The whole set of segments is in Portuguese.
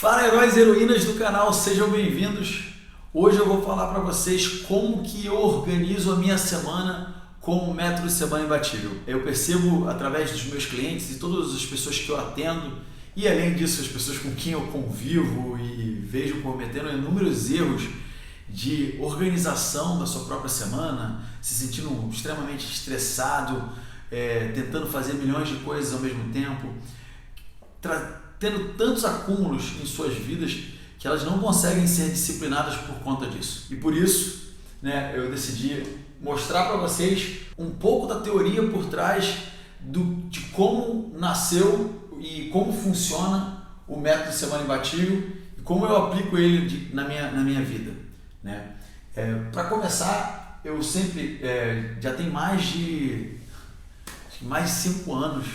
Fala, heróis e heroínas do canal, sejam bem-vindos. Hoje eu vou falar para vocês como que eu organizo a minha semana com o método Semana Imbatível. Eu percebo através dos meus clientes e todas as pessoas que eu atendo, e além disso as pessoas com quem eu convivo e vejo cometendo inúmeros erros de organização da sua própria semana, se sentindo extremamente estressado, tentando fazer milhões de coisas ao mesmo tempo, tendo tantos acúmulos em suas vidas que elas não conseguem ser disciplinadas por conta disso. E por isso, eu decidi mostrar para vocês um pouco da teoria por trás de como nasceu e como funciona o método Semana Imbatível e como eu aplico ele na minha vida. Para começar, eu sempre já tem mais de 5 anos,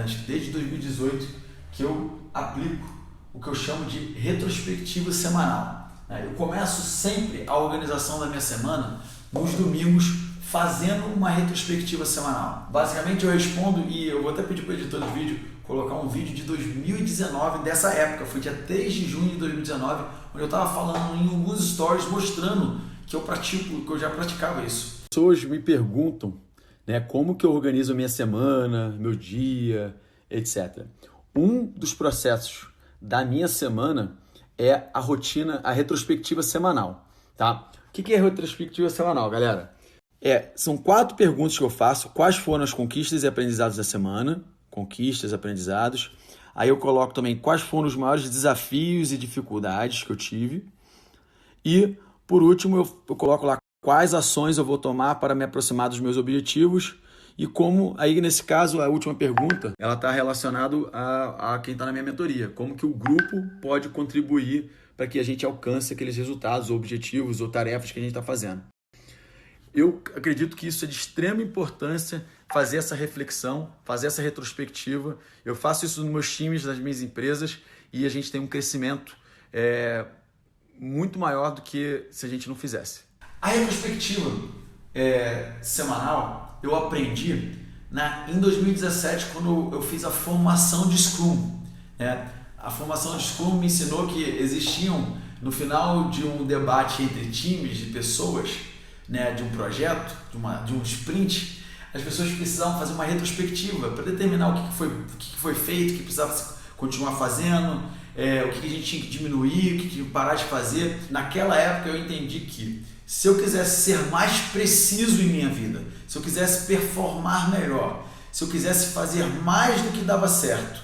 acho que desde 2018, que eu aplico o que eu chamo de retrospectiva semanal. Eu começo sempre a organização da minha semana nos domingos fazendo uma retrospectiva semanal. Basicamente eu respondo, e eu vou até pedir para o editor do vídeo colocar um vídeo de 2019 dessa época, foi dia 3 de junho de 2019, onde eu estava falando em alguns stories mostrando que eu já praticava isso. Pessoas me perguntam, como que eu organizo a minha semana, meu dia, etc. Um dos processos da minha semana é a rotina, a retrospectiva semanal, tá? O que é a retrospectiva semanal, galera? São 4 perguntas que eu faço. Quais foram as conquistas e aprendizados da semana? Conquistas, aprendizados. Aí eu coloco também quais foram os maiores desafios e dificuldades que eu tive. E, por último, eu coloco lá quais ações eu vou tomar para me aproximar dos meus objetivos. E como, aí nesse caso, a última pergunta, ela está relacionada a quem está na minha mentoria. Como que o grupo pode contribuir para que a gente alcance aqueles resultados, ou objetivos, ou tarefas que a gente está fazendo. Eu acredito que isso é de extrema importância, fazer essa reflexão, fazer essa retrospectiva. Eu faço isso nos meus times, nas minhas empresas, e a gente tem um crescimento muito maior do que se a gente não fizesse. A retrospectiva semanal eu aprendi em 2017, quando eu fiz a formação de Scrum. A formação de Scrum me ensinou que existiam, no final de um debate entre times de pessoas, de um projeto, de um sprint, as pessoas precisavam fazer uma retrospectiva para determinar o que foi feito, o que precisava continuar fazendo, o que a gente tinha que diminuir, o que tinha que parar de fazer. Naquela época eu entendi que se eu quisesse ser mais preciso em minha vida, se eu quisesse performar melhor, se eu quisesse fazer mais do que dava certo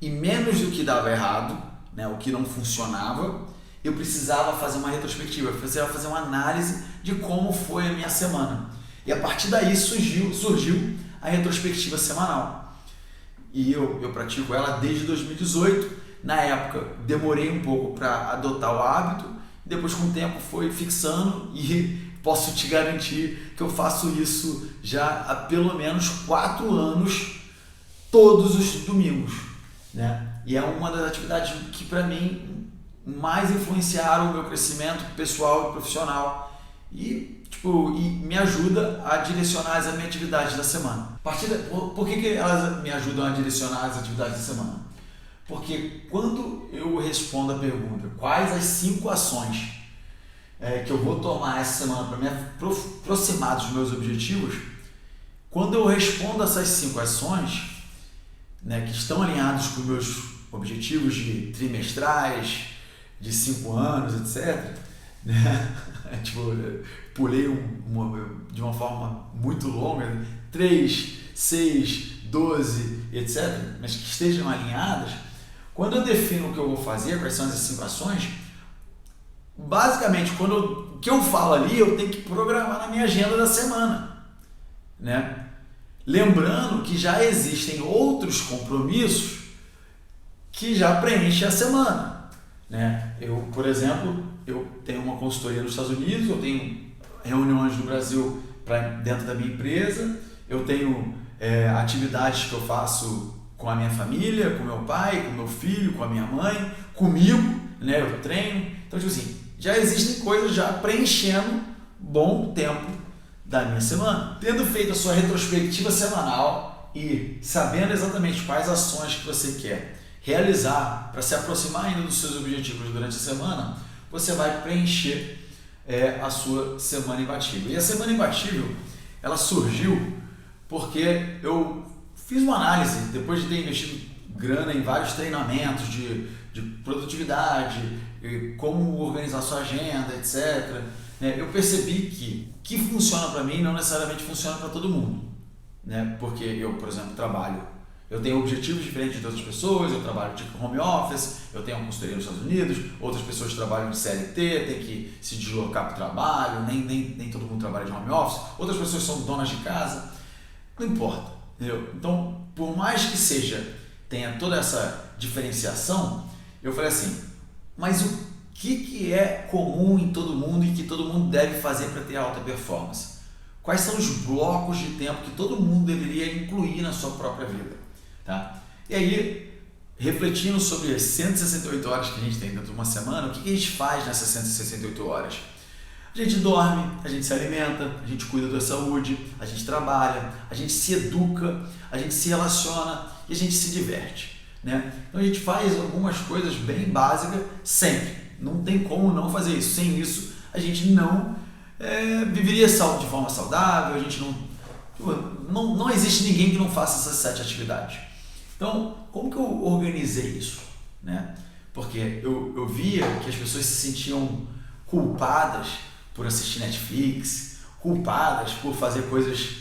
e menos do que dava errado, o que não funcionava, eu precisava fazer uma retrospectiva, eu precisava fazer uma análise de como foi a minha semana. E a partir daí surgiu a retrospectiva semanal. E eu pratico ela desde 2018. Na época demorei um pouco para adotar o hábito, depois com o tempo foi fixando e posso te garantir que eu faço isso já há pelo menos 4 anos, todos os domingos. E é uma das atividades que para mim mais influenciaram o meu crescimento pessoal e profissional e me ajuda a direcionar as minhas atividades da semana. Por que elas me ajudam a direcionar as atividades da semana? Porque quando eu respondo a pergunta quais as 5 ações que eu vou tomar essa semana para me aproximar dos meus objetivos, quando eu respondo essas 5 ações, que estão alinhadas com meus objetivos de trimestrais, de 5 anos, etc., pulei de uma forma muito longa, 3, 6, 12, etc., mas que estejam alinhadas. Quando eu defino o que eu vou fazer, quais são as 5 ações, basicamente, o que eu falo ali, eu tenho que programar na minha agenda da semana. Lembrando que já existem outros compromissos que já preenchem a semana. Eu, por exemplo, eu tenho uma consultoria nos Estados Unidos, eu tenho reuniões no Brasil dentro da minha empresa, eu tenho atividades que eu faço com a minha família, com meu pai, com meu filho, com a minha mãe, comigo, eu treino. Então, já existem coisas já preenchendo bom tempo da minha semana. Tendo feito a sua retrospectiva semanal e sabendo exatamente quais ações que você quer realizar, para se aproximar ainda dos seus objetivos durante a semana, você vai preencher a sua semana imbatível. E a semana imbatível, ela surgiu porque eu fiz uma análise, depois de ter investido grana em vários treinamentos de produtividade, como organizar sua agenda, etc. Eu percebi que o que funciona para mim não necessariamente funciona para todo mundo. Porque eu, por exemplo, eu tenho objetivos diferentes de outras pessoas, eu trabalho de home office, eu tenho uma consultoria nos Estados Unidos, outras pessoas trabalham de CLT, tem que se deslocar para o trabalho, nem todo mundo trabalha de home office, outras pessoas são donas de casa, não importa, entendeu? Então, por mais que tenha toda essa diferenciação, eu falei assim, mas o que é comum em todo mundo e que todo mundo deve fazer para ter alta performance? Quais são os blocos de tempo que todo mundo deveria incluir na sua própria vida? Tá? E aí, refletindo sobre as 168 horas que a gente tem dentro de uma semana, o que a gente faz nessas 168 horas? A gente dorme, a gente se alimenta, a gente cuida da saúde, a gente trabalha, a gente se educa, a gente se relaciona e a gente se diverte. Então a gente faz algumas coisas bem básicas sempre. Não tem como não fazer isso. Sem isso, a gente não viveria de forma saudável, a gente não existe ninguém que não faça essas 7 atividades. Então, como que eu organizei isso? Porque eu via que as pessoas se sentiam culpadas por assistir Netflix, culpadas por fazer coisas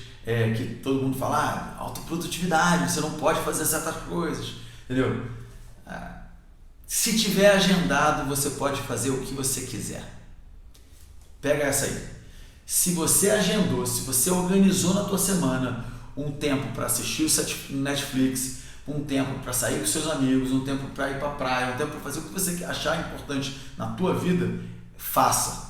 que todo mundo fala, autoprodutividade, você não pode fazer certas coisas, entendeu? Se tiver agendado, você pode fazer o que você quiser. Pega essa aí. Se você agendou, se você organizou na tua semana um tempo para assistir o Netflix, um tempo para sair com seus amigos, um tempo para ir para a praia, um tempo para fazer o que você achar importante na tua vida, faça.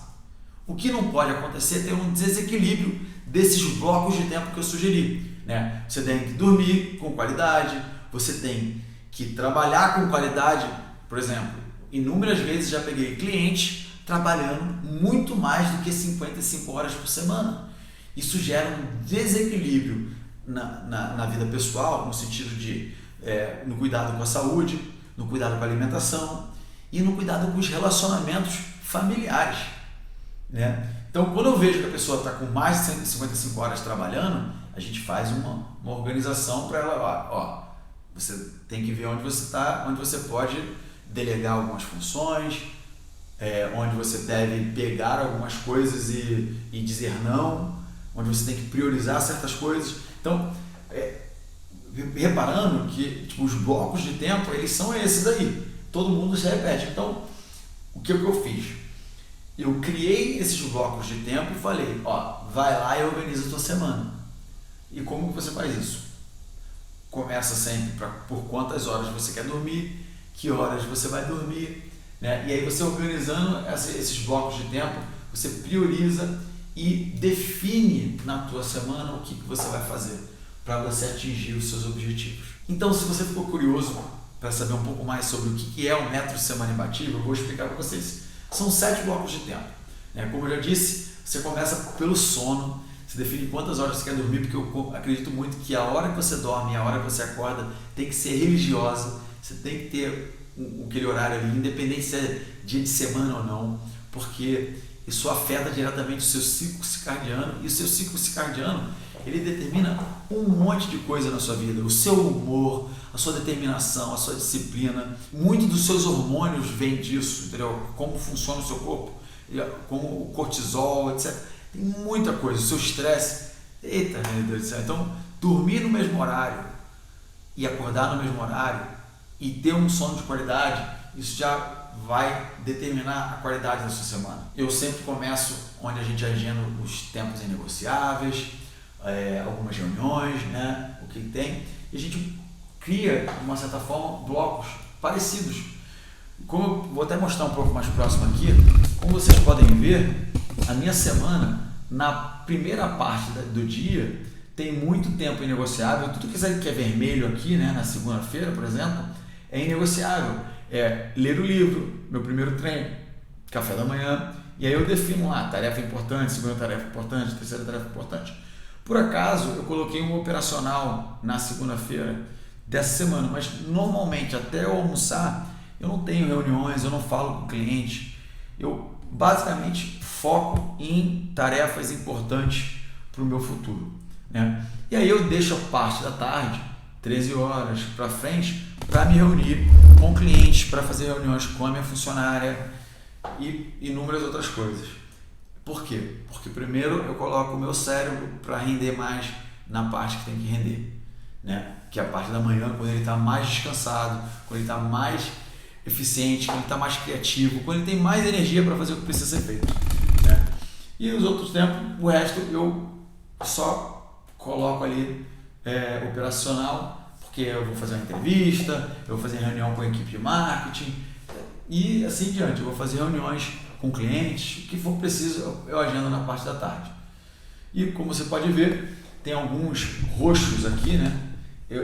O que não pode acontecer é ter um desequilíbrio desses blocos de tempo que eu sugeri. Você tem que dormir com qualidade, você tem que trabalhar com qualidade. Por exemplo, inúmeras vezes já peguei clientes trabalhando muito mais do que 55 horas por semana. Isso gera um desequilíbrio na vida pessoal, no sentido de no cuidado com a saúde, no cuidado com a alimentação e no cuidado com os relacionamentos familiares. Então, quando eu vejo que a pessoa está com mais de 155 horas trabalhando, a gente faz uma organização para ela, você tem que ver onde você está, onde você pode delegar algumas funções, onde você deve pegar algumas coisas e dizer não, onde você tem que priorizar certas coisas. Então, reparando que os blocos de tempo, eles são esses aí, todo mundo se repete. Então, o que eu fiz? Eu criei esses blocos de tempo e falei, vai lá e organiza a tua semana. E como que você faz isso? Começa sempre por quantas horas você quer dormir, que horas você vai dormir, E aí você organizando esses blocos de tempo, você prioriza e define na tua semana o que você vai fazer para você atingir os seus objetivos. Então, se você ficou curioso para saber um pouco mais sobre o que é o método Semana Imbatível, eu vou explicar para vocês. São 7 blocos de tempo. Como eu já disse, você começa pelo sono, você define quantas horas você quer dormir, porque eu acredito muito que a hora que você dorme e a hora que você acorda tem que ser religiosa, você tem que ter aquele horário ali, independente se é dia de semana ou não, porque isso afeta diretamente o seu ciclo circadiano, e o seu ciclo circadiano, ele determina um monte de coisa na sua vida, o seu humor, a sua determinação, a sua disciplina, muito dos seus hormônios vem disso, entendeu? Como funciona o seu corpo, como o cortisol, etc. Tem muita coisa, o seu estresse, eita, meu Deus do céu. Então, dormir no mesmo horário e acordar no mesmo horário e ter um sono de qualidade, isso já vai determinar a qualidade da sua semana. Eu sempre começo onde a gente agenda os tempos inegociáveis, algumas reuniões, o que tem, e a gente cria, de uma certa forma, blocos parecidos. Como eu vou até mostrar um pouco mais próximo aqui, como vocês podem ver, a minha semana, na primeira parte do dia, tem muito tempo inegociável. Tudo que é vermelho aqui, na segunda-feira, por exemplo, é inegociável. Ler o livro, meu primeiro treino, café da manhã, e aí eu defino lá, tarefa importante, segunda tarefa importante, terceira tarefa importante. Por acaso, eu coloquei um operacional na segunda-feira, dessa semana, mas normalmente até eu almoçar eu não tenho reuniões, eu não falo com cliente, eu basicamente foco em tarefas importantes para o meu futuro, né? E aí eu deixo a parte da tarde, 13 horas para frente, para me reunir com clientes, para fazer reuniões com a minha funcionária e inúmeras outras coisas. Por quê? Porque primeiro eu coloco o meu cérebro para render mais na parte que tem que render, né? Que é a parte da manhã, quando ele está mais descansado, quando ele está mais eficiente, quando ele está mais criativo, quando ele tem mais energia para fazer o que precisa ser feito, né? E os outros tempos, o resto eu só coloco ali operacional, porque eu vou fazer uma entrevista, eu vou fazer reunião com a equipe de marketing e assim diante. Eu vou fazer reuniões com clientes, o que for preciso eu agendo na parte da tarde. E como você pode ver, tem alguns roxos aqui, né?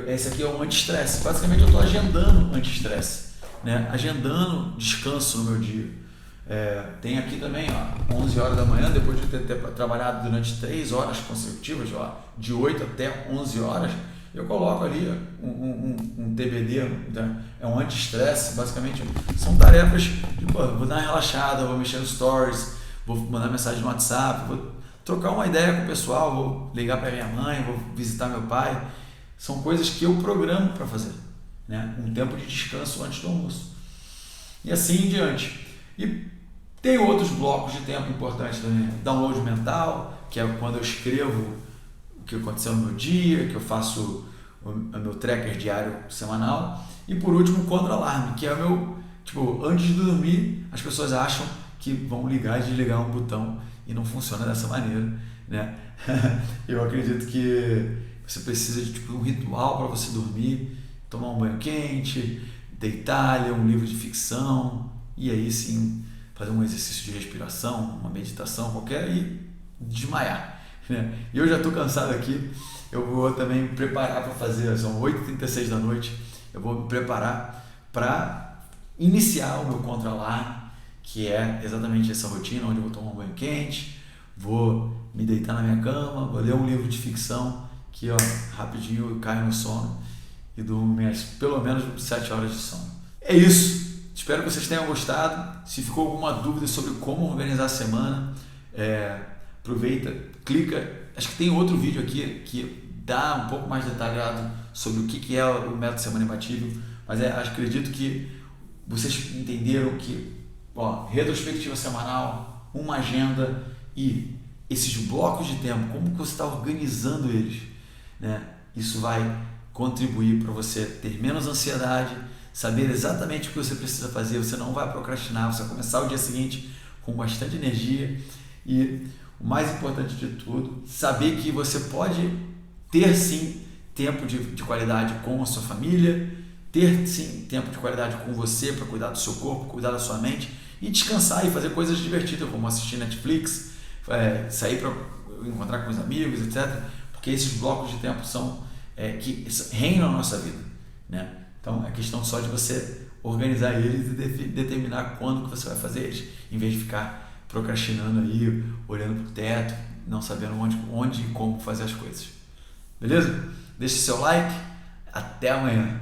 Esse aqui é um anti-estresse. Basicamente eu estou agendando anti-estresse, né? Agendando descanso no meu dia. Tem aqui também, ó, 11 horas da manhã, depois de ter trabalhado durante 3 horas consecutivas, ó, de 8 até 11 horas, eu coloco ali um TBD, né? É um anti-estresse. Basicamente são tarefas de, vou dar uma relaxada, vou mexer nos stories, vou mandar mensagem no WhatsApp, vou trocar uma ideia com o pessoal, vou ligar para minha mãe, vou visitar meu pai. São coisas que eu programo para fazer, né? Um tempo de descanso antes do almoço e assim em diante. E tem outros blocos de tempo importantes também. Download mental, que é quando eu escrevo o que aconteceu no meu dia, que eu faço o meu tracker diário semanal. E por último, contra-alarme, que é o meu, tipo, antes de dormir, as pessoas acham que vão ligar e desligar um botão e não funciona dessa maneira, né? Eu acredito que você precisa de um ritual para você dormir, tomar um banho quente, deitar, ler um livro de ficção e aí sim fazer um exercício de respiração, uma meditação qualquer e desmaiar, né? E eu já estou cansado aqui, eu vou também me preparar para fazer, são 8h36 da noite, eu vou me preparar para iniciar o meu contra-alarme, que é exatamente essa rotina, onde eu vou tomar um banho quente, vou me deitar na minha cama, vou ler um livro de ficção, que ó, rapidinho eu caio no sono e durmo pelo menos 7 horas de sono. É isso! Espero que vocês tenham gostado. Se ficou alguma dúvida sobre como organizar a semana, aproveita, clica. Acho que tem outro vídeo aqui que dá um pouco mais detalhado sobre o que é o método Semana Imbatível, mas acredito que vocês entenderam que retrospectiva semanal, uma agenda e esses blocos de tempo, como que você está organizando eles, né? Isso vai contribuir para você ter menos ansiedade, saber exatamente o que você precisa fazer, você não vai procrastinar, você vai começar o dia seguinte com bastante energia e o mais importante de tudo, saber que você pode ter sim tempo de qualidade com a sua família, ter sim tempo de qualidade com você para cuidar do seu corpo, cuidar da sua mente e descansar e fazer coisas divertidas como assistir Netflix, sair para encontrar com os amigos, etc. Porque esses blocos de tempo são que reinam a nossa vida, né? Então é questão só de você organizar eles e determinar quando que você vai fazer eles, em vez de ficar procrastinando aí, olhando para o teto, não sabendo onde e como fazer as coisas. Beleza? Deixe seu like, até amanhã.